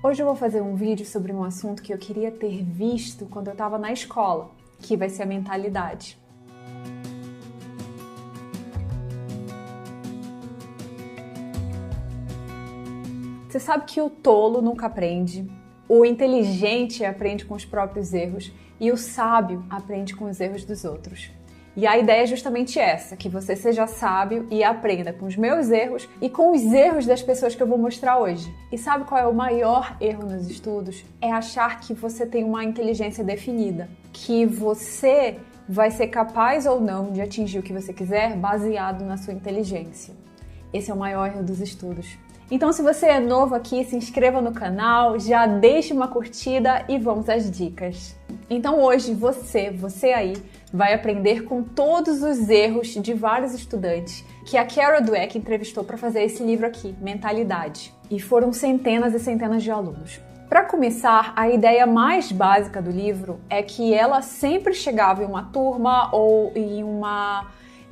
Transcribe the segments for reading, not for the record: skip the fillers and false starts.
Hoje eu vou fazer um vídeo sobre um assunto que eu queria ter visto quando eu estava na escola, que vai ser a mentalidade. Você sabe que o tolo nunca aprende, o inteligente aprende com os próprios erros e o sábio aprende com os erros dos outros. E a ideia é justamente essa, que você seja sábio e aprenda com os meus erros e com os erros das pessoas que eu vou mostrar hoje. E sabe qual é o maior erro nos estudos? É achar que você tem uma inteligência definida, que você vai ser capaz ou não de atingir o que você quiser baseado na sua inteligência. Esse é o maior erro dos estudos. Então, se você é novo aqui, se inscreva no canal, já deixe uma curtida e vamos às dicas. Então hoje você aí, vai aprender com todos os erros de vários estudantes que a Carol Dweck entrevistou para fazer esse livro aqui, Mentalidade. E foram centenas e centenas de alunos. Para começar, a ideia mais básica do livro é que ela sempre chegava em uma turma ou em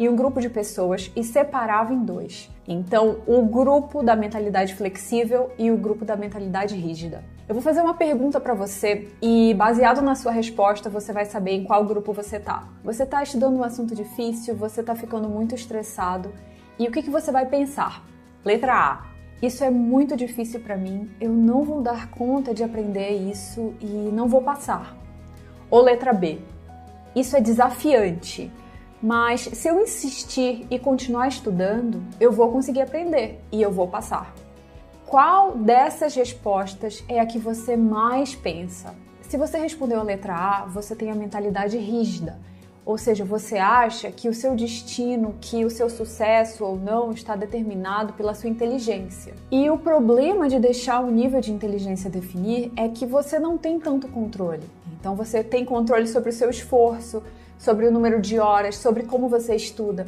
um grupo de pessoas e separava em dois. Então, o grupo da mentalidade flexível e o grupo da mentalidade rígida. Eu vou fazer uma pergunta para você e, baseado na sua resposta, você vai saber em qual grupo você tá. Você tá estudando um assunto difícil, você tá ficando muito estressado e o que você vai pensar? Letra A. Isso é muito difícil para mim, eu não vou dar conta de aprender isso e não vou passar. Ou letra B. Isso é desafiante. Mas se eu insistir e continuar estudando, eu vou conseguir aprender e eu vou passar. Qual dessas respostas é a que você mais pensa? Se você respondeu a letra A, você tem a mentalidade rígida, ou seja, você acha que o seu destino, que o seu sucesso ou não está determinado pela sua inteligência. E o problema de deixar o nível de inteligência definir é que você não tem tanto controle. Então você tem controle sobre o seu esforço, sobre o número de horas, sobre como você estuda.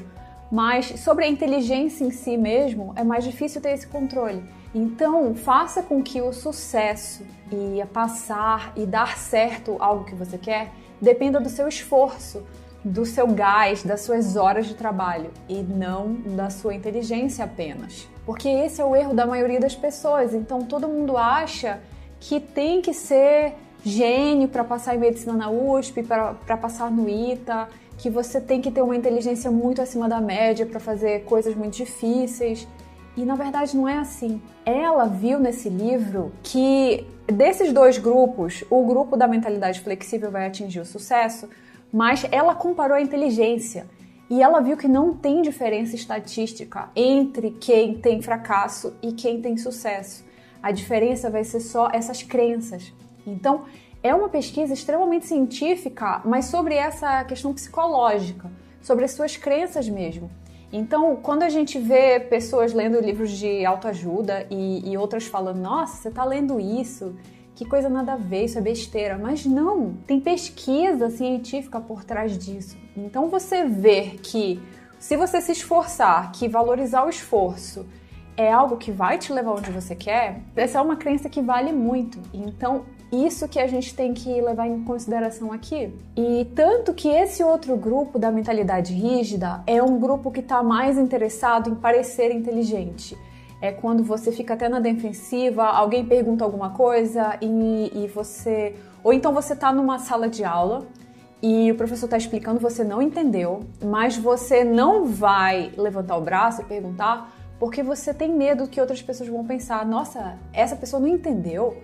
Mas sobre a inteligência em si mesmo, é mais difícil ter esse controle. Então, faça com que o sucesso e passar e dar certo algo que você quer dependa do seu esforço, do seu gás, das suas horas de trabalho e não da sua inteligência apenas. Porque esse é o erro da maioria das pessoas. Então, todo mundo acha que tem que ser gênio para passar em medicina na USP, para passar no ITA, que você tem que ter uma inteligência muito acima da média para fazer coisas muito difíceis. E na verdade não é assim. Ela viu nesse livro que desses dois grupos, o grupo da mentalidade flexível vai atingir o sucesso, mas ela comparou a inteligência. E ela viu que não tem diferença estatística entre quem tem fracasso e quem tem sucesso. A diferença vai ser só essas crenças. Então, é uma pesquisa extremamente científica, mas sobre essa questão psicológica, sobre as suas crenças mesmo. Então, quando a gente vê pessoas lendo livros de autoajuda e outras falando, nossa, você está lendo isso, que coisa nada a ver, isso é besteira. Mas não, tem pesquisa científica por trás disso. Então, você vê que se você se esforçar, que valorizar o esforço é algo que vai te levar onde você quer, essa é uma crença que vale muito. Então, isso que a gente tem que levar em consideração aqui. E tanto que esse outro grupo da mentalidade rígida é um grupo que está mais interessado em parecer inteligente. É quando você fica até na defensiva, alguém pergunta alguma coisa e você... Ou então você está numa sala de aula e o professor está explicando, você não entendeu, mas você não vai levantar o braço e perguntar porque você tem medo que outras pessoas vão pensar, nossa, essa pessoa não entendeu,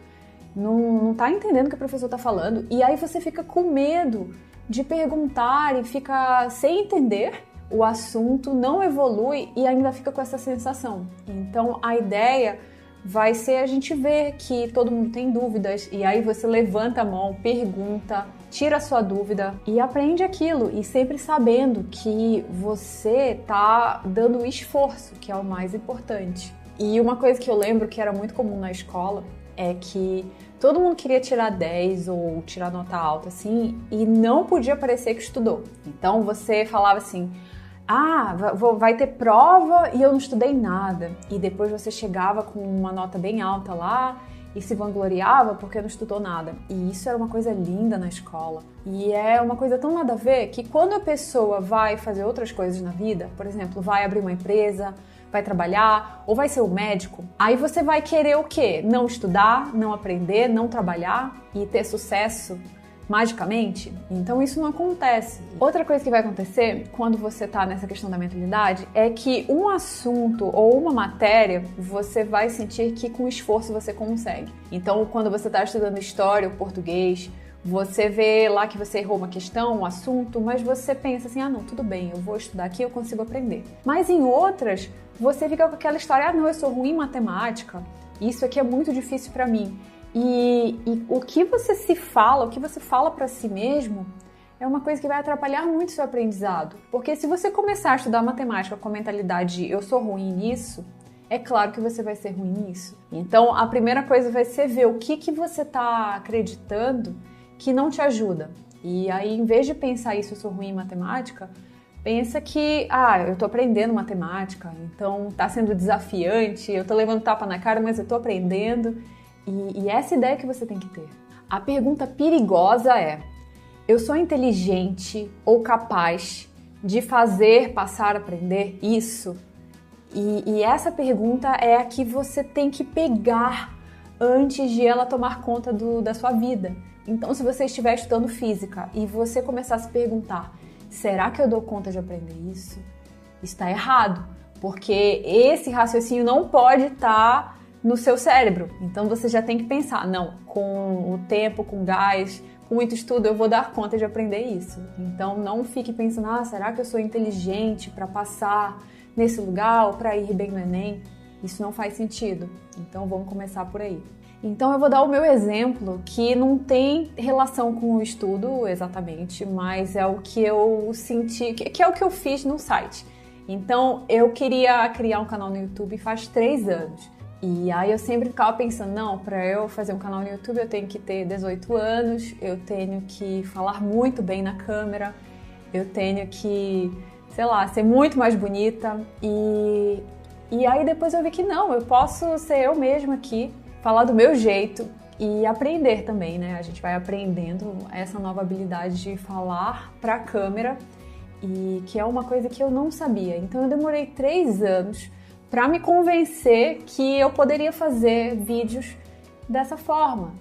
não tá entendendo o que o professor tá falando, e aí você fica com medo de perguntar e fica sem entender o assunto, não evolui e ainda fica com essa sensação. Então a ideia vai ser a gente ver que todo mundo tem dúvidas e aí você levanta a mão, pergunta, tira a sua dúvida e aprende aquilo e sempre sabendo que você tá dando esforço, que é o mais importante. E uma coisa que eu lembro que era muito comum na escola é que todo mundo queria tirar 10 ou tirar nota alta, assim, e não podia parecer que estudou. Então você falava assim, vai ter prova e eu não estudei nada. E depois você chegava com uma nota bem alta lá e se vangloriava porque não estudou nada. E isso era uma coisa linda na escola. E é uma coisa tão nada a ver que quando a pessoa vai fazer outras coisas na vida, por exemplo, vai abrir uma empresa, vai trabalhar, ou vai ser o médico, aí você vai querer o quê? Não estudar, não aprender, não trabalhar e ter sucesso magicamente? Então isso não acontece. Outra coisa que vai acontecer quando você está nessa questão da mentalidade é que um assunto ou uma matéria você vai sentir que com esforço você consegue. Então quando você está estudando história ou português, você vê lá que você errou uma questão, um assunto, mas você pensa assim, não, tudo bem, eu vou estudar aqui, eu consigo aprender. Mas em outras, você fica com aquela história, não, eu sou ruim em matemática, isso aqui é muito difícil para mim. E o que você se fala, o que você fala para si mesmo é uma coisa que vai atrapalhar muito o seu aprendizado. Porque se você começar a estudar matemática com a mentalidade de eu sou ruim nisso, é claro que você vai ser ruim nisso. Então a primeira coisa vai ser ver o que você está acreditando que não te ajuda. E aí, em vez de pensar isso, eu sou ruim em matemática, pensa que, eu tô aprendendo matemática, então tá sendo desafiante, eu tô levando tapa na cara, mas eu tô aprendendo. E essa ideia que você tem que ter. A pergunta perigosa é, eu sou inteligente ou capaz de fazer, passar, aprender isso? E essa pergunta é a que você tem que pegar antes de ela tomar conta da sua vida. Então, se você estiver estudando física e você começar a se perguntar, será que eu dou conta de aprender isso? Está errado, porque esse raciocínio não pode estar no seu cérebro. Então, você já tem que pensar, não, com o tempo, com gás, com muito estudo, eu vou dar conta de aprender isso. Então, não fique pensando, será que eu sou inteligente para passar nesse lugar ou para ir bem no Enem? Isso não faz sentido. Então, vamos começar por aí. Então eu vou dar o meu exemplo, que não tem relação com o estudo exatamente, mas é o que eu senti, que é o que eu fiz no site. Então eu queria criar um canal no YouTube faz 3 anos. E aí eu sempre ficava pensando, não, para eu fazer um canal no YouTube eu tenho que ter 18 anos, eu tenho que falar muito bem na câmera, eu tenho que, sei lá, ser muito mais bonita. E aí depois eu vi que não, eu posso ser eu mesma aqui, falar do meu jeito e aprender também, né? A gente vai aprendendo essa nova habilidade de falar para a câmera, e que é uma coisa que eu não sabia. Então eu demorei 3 anos para me convencer que eu poderia fazer vídeos dessa forma.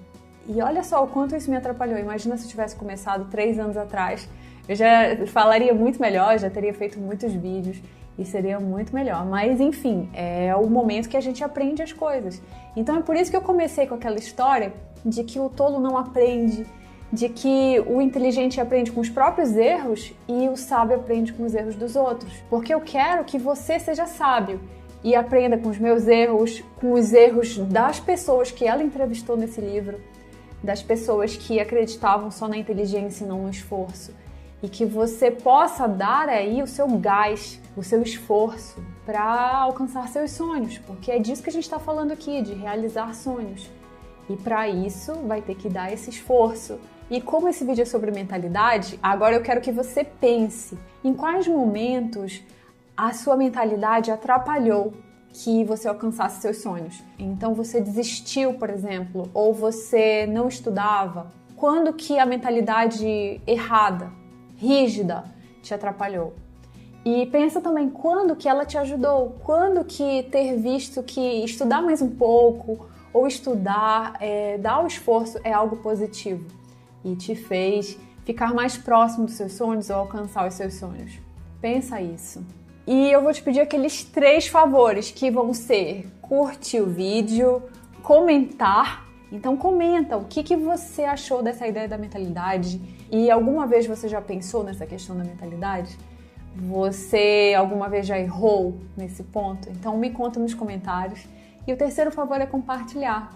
E olha só o quanto isso me atrapalhou. Imagina se eu tivesse começado 3 anos atrás, eu já falaria muito melhor, já teria feito muitos vídeos e seria muito melhor. Mas enfim, é o momento que a gente aprende as coisas. Então é por isso que eu comecei com aquela história de que o tolo não aprende, de que o inteligente aprende com os próprios erros e o sábio aprende com os erros dos outros. Porque eu quero que você seja sábio e aprenda com os meus erros, com os erros das pessoas que ela entrevistou nesse livro, das pessoas que acreditavam só na inteligência e não no esforço. E que você possa dar aí o seu gás, o seu esforço para alcançar seus sonhos, porque é disso que a gente está falando aqui, de realizar sonhos. E para isso vai ter que dar esse esforço. E como esse vídeo é sobre mentalidade, agora eu quero que você pense em quais momentos a sua mentalidade atrapalhou que você alcançasse seus sonhos. Então você desistiu, por exemplo, ou você não estudava. Quando que a mentalidade errada, rígida, te atrapalhou? E pensa também quando que ela te ajudou, quando que ter visto que estudar mais um pouco ou estudar, dar o esforço é algo positivo e te fez ficar mais próximo dos seus sonhos ou alcançar os seus sonhos. Pensa isso. E eu vou te pedir aqueles 3 favores que vão ser curtir o vídeo, comentar. Então comenta o que você achou dessa ideia da mentalidade e alguma vez você já pensou nessa questão da mentalidade? Você alguma vez já errou nesse ponto? Então me conta nos comentários. E o 3º favor é compartilhar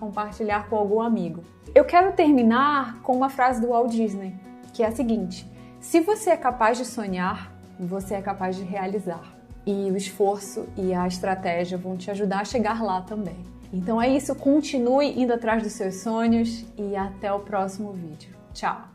com algum amigo. Eu quero terminar com uma frase do Walt Disney, que é a seguinte: se você é capaz de sonhar, você é capaz de realizar. E o esforço e a estratégia vão te ajudar a chegar lá também. Então é isso, continue indo atrás dos seus sonhos e até o próximo vídeo. Tchau!